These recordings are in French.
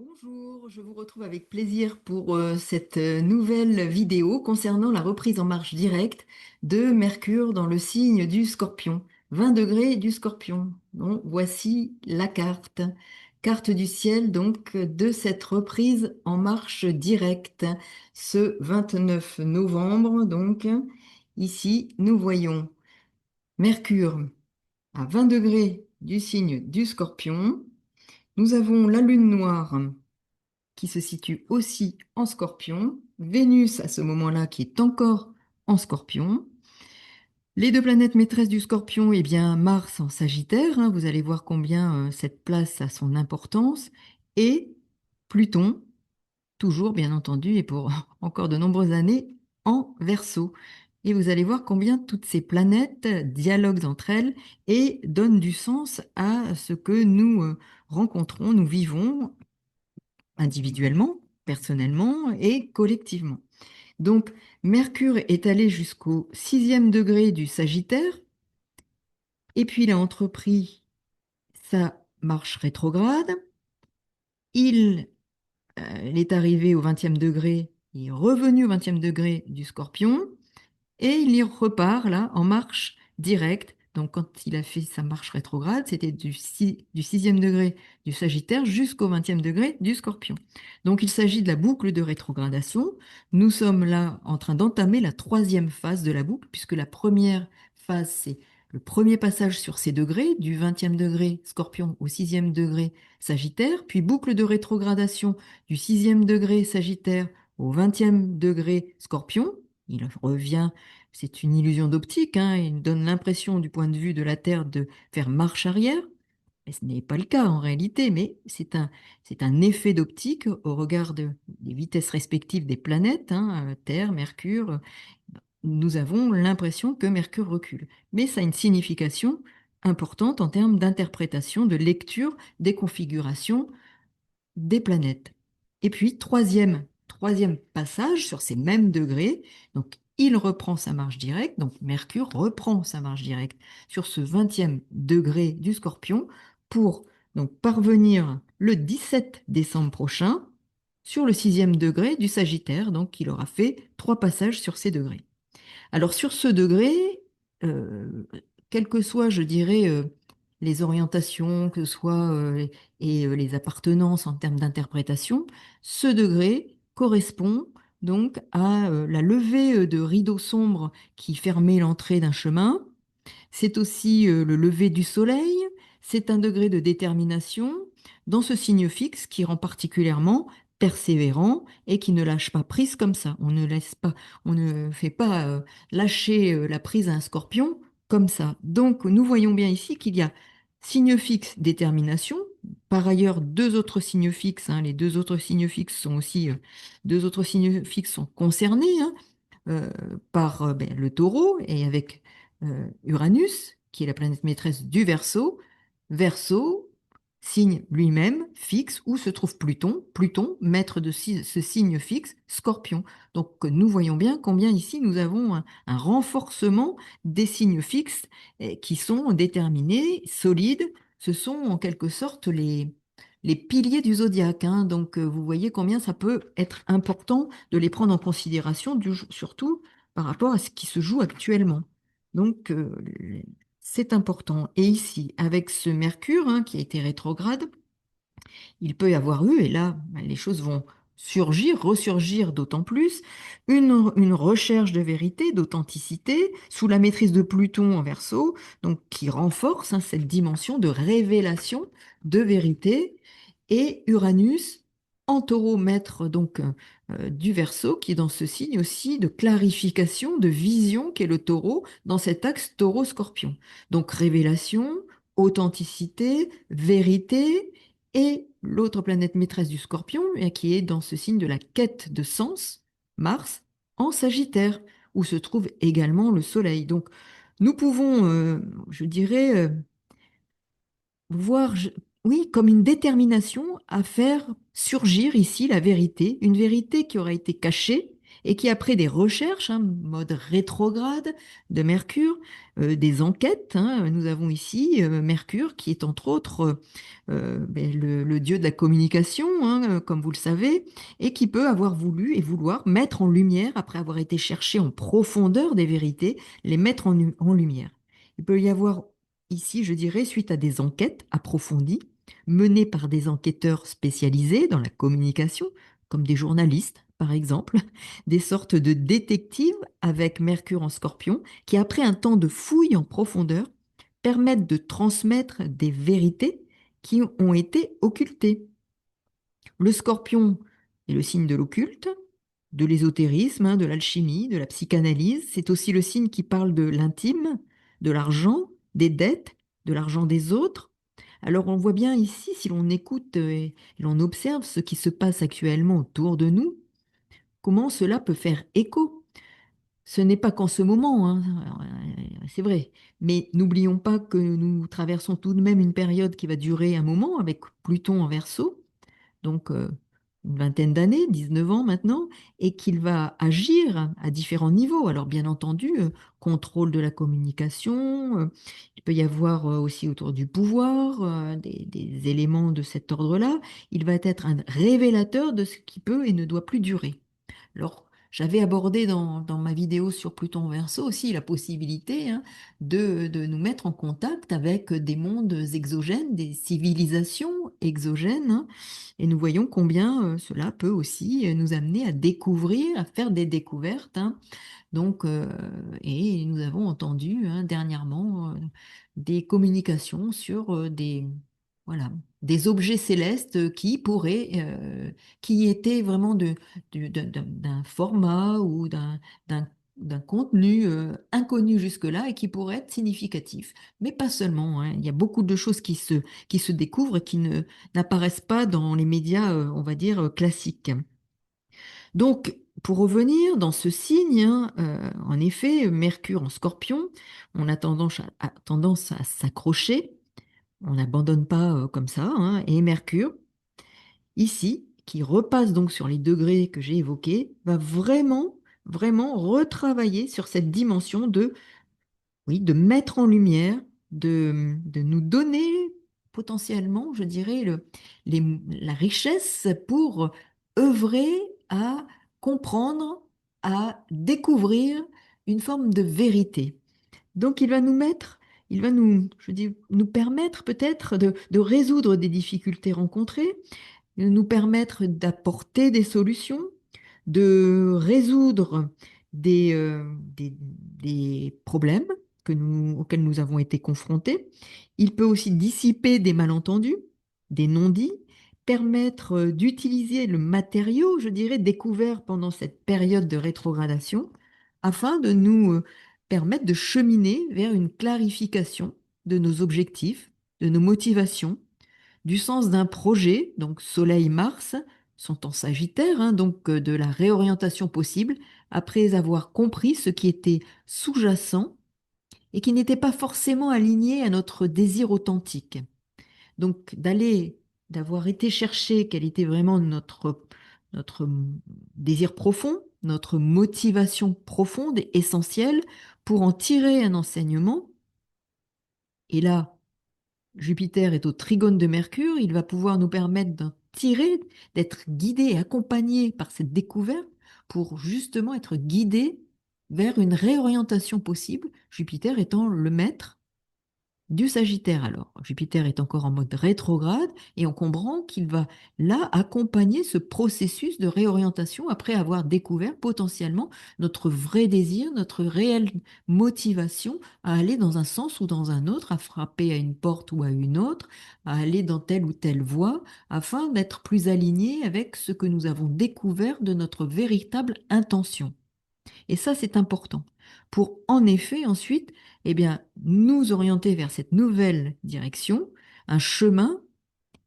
Bonjour, je vous retrouve avec plaisir pour cette nouvelle vidéo concernant la reprise en marche directe de Mercure dans le signe du Scorpion. 20 degrés du Scorpion. Donc, voici la carte. Carte du ciel donc de cette reprise en marche directe ce 29 novembre. Donc ici nous voyons Mercure à 20 degrés du signe du Scorpion. Nous avons la lune noire qui se situe aussi en Scorpion, Vénus à ce moment-là qui est encore en Scorpion. Les deux planètes maîtresses du Scorpion, eh bien Mars en Sagittaire, hein, vous allez voir combien cette place a son importance, et Pluton, toujours bien entendu, et pour encore de nombreuses années, en Verseau. Et vous allez voir combien toutes ces planètes dialoguent entre elles et donnent du sens à ce que nous rencontrons, nous vivons individuellement, personnellement et collectivement. Donc, Mercure est allé jusqu'au 6e degré du Sagittaire, et puis il a entrepris sa marche rétrograde. Il est arrivé au 20e degré, il est revenu au 20e degré du Scorpion, et il y repart là en marche directe. Donc quand il a fait sa marche rétrograde, c'était du 6e degré du Sagittaire jusqu'au 20e degré du Scorpion. Donc il s'agit de la boucle de rétrogradation. Nous sommes là en train d'entamer la troisième phase de la boucle, puisque la première phase, c'est le premier passage sur ces degrés, du 20e degré Scorpion au 6e degré Sagittaire, puis boucle de rétrogradation du 6e degré Sagittaire au 20e degré Scorpion. Il revient, c'est une illusion d'optique, hein, il donne l'impression du point de vue de la Terre de faire marche arrière, et ce n'est pas le cas en réalité, mais c'est un effet d'optique au regard des vitesses respectives des planètes, hein, Terre, Mercure. Nous avons l'impression que Mercure recule, mais ça a une signification importante en termes d'interprétation, de lecture des configurations des planètes. Et puis, troisième passage sur ces mêmes degrés, donc il reprend sa marche directe, donc Mercure reprend sa marche directe sur ce 20e degré du Scorpion pour donc parvenir le 17 décembre prochain sur le 6e degré du Sagittaire, donc il aura fait 3 passages sur ces degrés. Alors sur ce degré, euh, quelles que soient, je dirais, les orientations, que ce soit les appartenances en termes d'interprétation, ce degré correspond donc à la levée de rideaux sombres qui fermaient l'entrée d'un chemin. C'est aussi le lever du soleil, c'est un degré de détermination dans ce signe fixe qui rend particulièrement persévérant et qui ne lâche pas prise comme ça. On ne fait pas lâcher la prise à un scorpion comme ça. Donc nous voyons bien ici qu'il y a signe fixe, détermination. Par ailleurs, deux autres signes fixes, hein, les deux autres signes fixes sont aussi, deux autres signes fixes sont concernés, hein, euh, par le taureau et avec Uranus, qui est la planète maîtresse du Verseau. Verseau, signe lui-même fixe, où se trouve Pluton. Pluton, maître de ce signe fixe, Scorpion. Donc nous voyons bien combien ici nous avons un renforcement des signes fixes qui sont déterminés, solides. Ce sont en quelque sorte les piliers du zodiaque, hein. Donc, vous voyez combien ça peut être important de les prendre en considération, surtout par rapport à ce qui se joue actuellement. Donc, c'est important. Et ici, avec ce Mercure, hein, qui a été rétrograde, il peut y avoir eu, et là, ben, les choses vont surgir, ressurgir d'autant plus, une recherche de vérité, d'authenticité, sous la maîtrise de Pluton en Verseau, donc qui renforce, hein, cette dimension de révélation, de vérité, et Uranus en Taureau, maître donc du Verseau, qui est dans ce signe aussi de clarification, de vision, qui est le Taureau, dans cet axe Taureau-Scorpion. Donc révélation, authenticité, vérité, et l'autre planète maîtresse du Scorpion, qui est dans ce signe de la quête de sens, Mars, en Sagittaire, où se trouve également le Soleil. Donc, nous pouvons, je dirais, voir, oui, comme une détermination à faire surgir ici la vérité, une vérité qui aurait été cachée et qui, après des recherches, hein, mode rétrograde de Mercure, des enquêtes, hein, nous avons ici Mercure qui est entre autres ben, le dieu de la communication, hein, comme vous le savez, et qui peut avoir voulu et vouloir mettre en lumière, après avoir été cherché en profondeur des vérités, les mettre en lumière. Il peut y avoir ici, je dirais, suite à des enquêtes approfondies, menées par des enquêteurs spécialisés dans la communication, comme des journalistes, par exemple, des sortes de détectives avec Mercure en Scorpion, qui, après un temps de fouille en profondeur, permettent de transmettre des vérités qui ont été occultées. Le Scorpion est le signe de l'occulte, de l'ésotérisme, hein, de l'alchimie, de la psychanalyse. C'est aussi le signe qui parle de l'intime, de l'argent, des dettes, de l'argent des autres. Alors on voit bien ici, si l'on écoute et l'on observe ce qui se passe actuellement autour de nous, comment cela peut faire écho. Ce n'est pas qu'en ce moment, hein, c'est vrai, mais n'oublions pas que nous traversons tout de même une période qui va durer un moment avec Pluton en Verseau, donc une vingtaine d'années, 19 ans maintenant, et qu'il va agir à différents niveaux. Alors bien entendu, contrôle de la communication, il peut y avoir aussi autour du pouvoir des éléments de cet ordre-là. Il va être un révélateur de ce qui peut et ne doit plus durer. Alors, j'avais abordé dans ma vidéo sur Pluton Verseau aussi la possibilité, hein, de nous mettre en contact avec des mondes exogènes, des civilisations exogènes, hein, et nous voyons combien cela peut aussi nous amener à découvrir, à faire des découvertes, hein. Donc, et nous avons entendu hein, dernièrement des communications sur voilà, des objets célestes qui pourraient, qui étaient vraiment d'un format ou d'un contenu inconnu jusque-là et qui pourraient être significatifs. Mais pas seulement, hein. Il y a beaucoup de choses qui se découvrent et qui n'apparaissent pas dans les médias, on va dire, classiques. Donc, pour revenir dans ce signe, hein, en effet, Mercure en Scorpion, on a tendance à s'accrocher, on n'abandonne pas comme ça, hein, et Mercure, ici, qui repasse donc sur les degrés que j'ai évoqués, va vraiment, vraiment retravailler sur cette dimension de oui, de mettre en lumière, de nous donner potentiellement, je dirais, la richesse pour œuvrer à comprendre, à découvrir une forme de vérité. Donc il va nous, je dis, nous permettre peut-être de résoudre des difficultés rencontrées, nous permettre d'apporter des solutions, de résoudre des problèmes auxquels nous avons été confrontés. Il peut aussi dissiper des malentendus, des non-dits, permettre d'utiliser le matériau, je dirais, découvert pendant cette période de rétrogradation, afin de nous permettre de cheminer vers une clarification de nos objectifs, de nos motivations, du sens d'un projet, donc Soleil-Mars, sont en Sagittaire, hein, donc de la réorientation possible, après avoir compris ce qui était sous-jacent et qui n'était pas forcément aligné à notre désir authentique. Donc d'avoir été chercher quel était vraiment notre désir profond, notre motivation profonde et essentielle pour en tirer un enseignement. Et là, Jupiter est au trigone de Mercure, il va pouvoir nous permettre d'en tirer, d'être guidé et accompagné par cette découverte pour justement être guidé vers une réorientation possible, Jupiter étant le maître du Sagittaire alors. Jupiter est encore en mode rétrograde et on comprend qu'il va là accompagner ce processus de réorientation après avoir découvert potentiellement notre vrai désir, notre réelle motivation à aller dans un sens ou dans un autre, à frapper à une porte ou à une autre, à aller dans telle ou telle voie, afin d'être plus aligné avec ce que nous avons découvert de notre véritable intention. Et ça, c'est important pour en effet ensuite, eh bien, nous orienter vers cette nouvelle direction, un chemin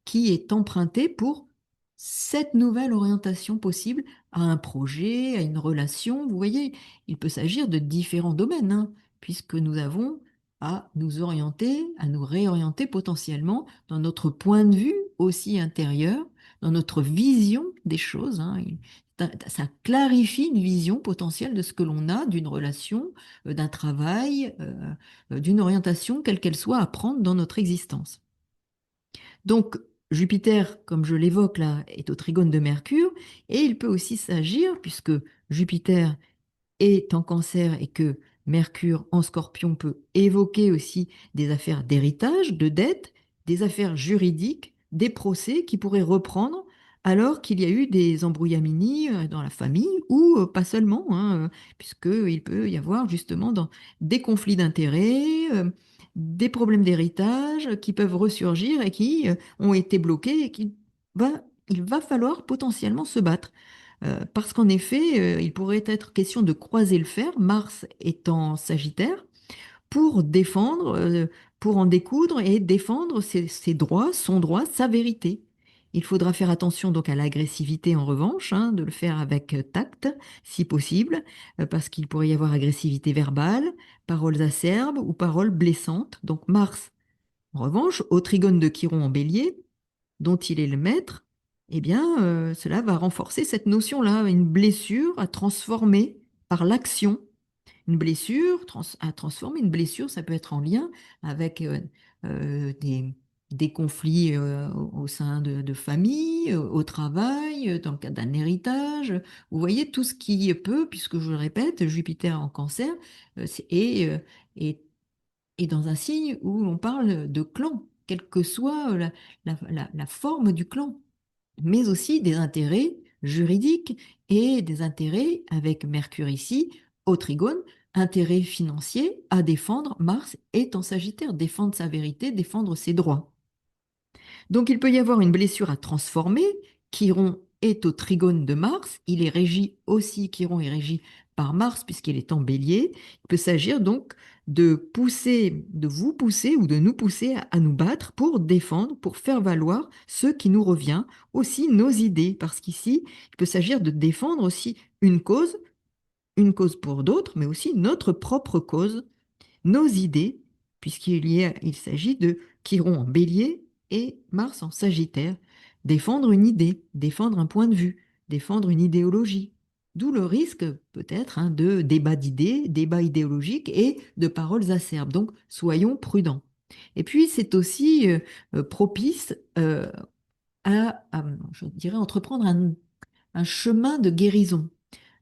qui est emprunté pour cette nouvelle orientation possible à un projet, à une relation. Vous voyez, il peut s'agir de différents domaines, hein, puisque nous avons à nous orienter, à nous réorienter potentiellement dans notre point de vue aussi intérieur, dans notre vision des choses, hein. Ça clarifie une vision potentielle de ce que l'on a d'une relation, d'un travail, d'une orientation, quelle qu'elle soit, à prendre dans notre existence. Donc, Jupiter, comme je l'évoque là, est au trigone de Mercure, et il peut aussi s'agir, puisque Jupiter est en Cancer et que Mercure en Scorpion peut évoquer aussi des affaires d'héritage, de dette, des affaires juridiques, des procès qui pourraient reprendre alors qu'il y a eu des embrouillamini dans la famille ou pas seulement, hein, puisqu'il peut y avoir justement des conflits d'intérêts, des problèmes d'héritage qui peuvent ressurgir et qui ont été bloqués et il va falloir potentiellement se battre. Parce qu'en effet, il pourrait être question de croiser le fer, Mars étant Sagittaire, pour défendre, pour en découdre et défendre ses droits, son droit, sa vérité. Il faudra faire attention donc à l'agressivité en revanche, hein, de le faire avec tact, si possible, parce qu'il pourrait y avoir agressivité verbale, paroles acerbes ou paroles blessantes. Donc Mars, en revanche, au trigone de Chiron en Bélier, dont il est le maître, eh bien, cela va renforcer cette notion-là, une blessure à transformer par l'action. Une blessure à transformer, une blessure, ça peut être en lien avec des conflits au sein de famille, au travail, dans le cadre d'un héritage. Vous voyez, tout ce qui peut, puisque je le répète, Jupiter en Cancer est et dans un signe où l'on parle de clan, quelle que soit la forme du clan, mais aussi des intérêts juridiques et des intérêts avec Mercure ici, au trigone, intérêts financiers à défendre. Mars est en Sagittaire, défendre sa vérité, défendre ses droits. Donc il peut y avoir une blessure à transformer. Chiron est au trigone de Mars. Il est régi aussi, Chiron est régi par Mars puisqu'il est en bélier. Il peut s'agir donc de pousser, de vous pousser ou de nous pousser à nous battre pour défendre, pour faire valoir ce qui nous revient, aussi nos idées. Parce qu'ici, il peut s'agir de défendre aussi une cause pour d'autres, mais aussi notre propre cause, nos idées, il s'agit de Chiron en bélier et Mars en Sagittaire. Défendre une idée, défendre un point de vue, défendre une idéologie. D'où le risque peut-être hein, de débat d'idées, débat idéologique et de paroles acerbes. Donc soyons prudents. Et puis c'est aussi propice je dirais, entreprendre un chemin de guérison.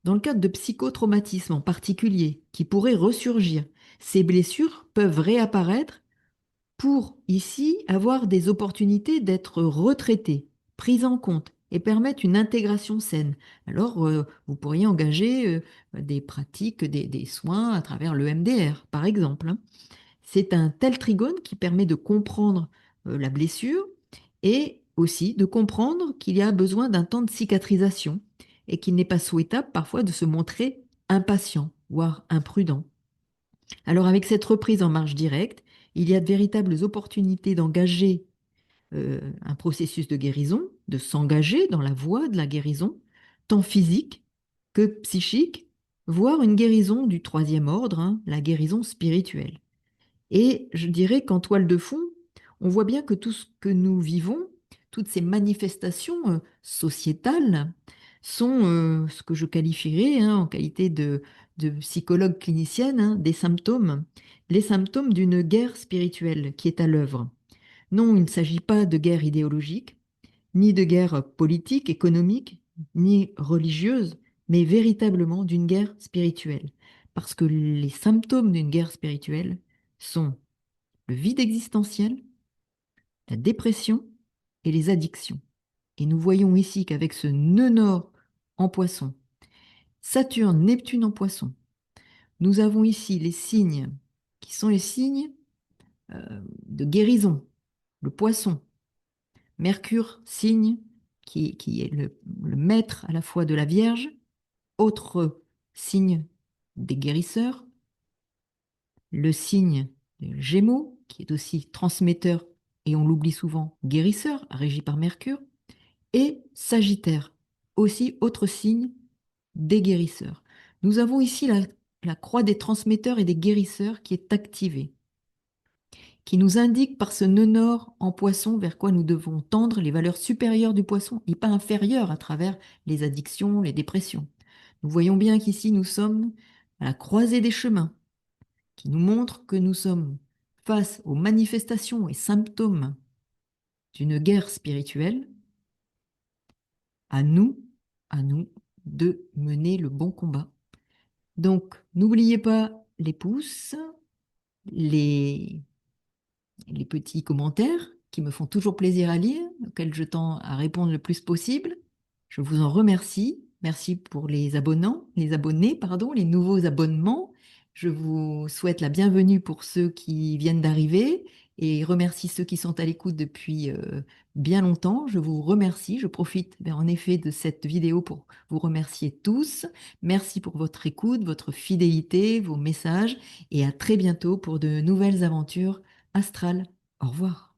Dans le cadre de psychotraumatismes en particulier qui pourraient ressurgir, ces blessures peuvent réapparaître pour ici avoir des opportunités d'être retraitées, prises en compte et permettre une intégration saine. Alors, vous pourriez engager des pratiques, des soins à travers le MDR, par exemple, hein. C'est un tel trigone qui permet de comprendre la blessure et aussi de comprendre qu'il y a besoin d'un temps de cicatrisation et qu'il n'est pas souhaitable parfois de se montrer impatient, voire imprudent. Alors avec cette reprise en marche directe, il y a de véritables opportunités d'engager un processus de guérison, de s'engager dans la voie de la guérison, tant physique que psychique, voire une guérison du troisième ordre, hein, la guérison spirituelle. Et je dirais qu'en toile de fond, on voit bien que tout ce que nous vivons, toutes ces manifestations sociétales, sont ce que je qualifierais hein, en qualité de psychologue clinicienne, hein, des symptômes, les symptômes d'une guerre spirituelle qui est à l'œuvre. Non, il ne s'agit pas de guerre idéologique, ni de guerre politique, économique, ni religieuse, mais véritablement d'une guerre spirituelle. Parce que les symptômes d'une guerre spirituelle sont le vide existentiel, la dépression et les addictions. Et nous voyons ici qu'avec ce nœud nord en poisson, Saturne, Neptune en poisson, nous avons ici les signes qui sont les signes de guérison, le poisson, Mercure, signe qui est le maître à la fois de la Vierge, autre signe des guérisseurs, le signe des Gémeaux, qui est aussi transmetteur, et on l'oublie souvent, guérisseur, régi par Mercure, et Sagittaire, aussi autre signe des guérisseurs. Nous avons ici la croix des transmetteurs et des guérisseurs qui est activée. qui nous indique par ce nœud nord en poisson vers quoi nous devons tendre les valeurs supérieures du poisson et pas inférieures à travers les addictions, les dépressions. Nous voyons bien qu'ici nous sommes à la croisée des chemins, qui nous montre que nous sommes face aux manifestations et symptômes d'une guerre spirituelle. À nous, à nous de mener le bon combat. Donc, n'oubliez pas les pouces, les les petits commentaires qui me font toujours plaisir à lire, auxquels je tends à répondre le plus possible. Je vous en remercie. Merci pour les abonnants, les abonnés, pardon, les nouveaux abonnements. Je vous souhaite la bienvenue pour ceux qui viennent d'arriver et remercie ceux qui sont à l'écoute depuis bien longtemps. Je vous remercie. Je profite en effet de cette vidéo pour vous remercier tous. Merci pour votre écoute, votre fidélité, vos messages et à très bientôt pour de nouvelles aventures astrales. Au revoir.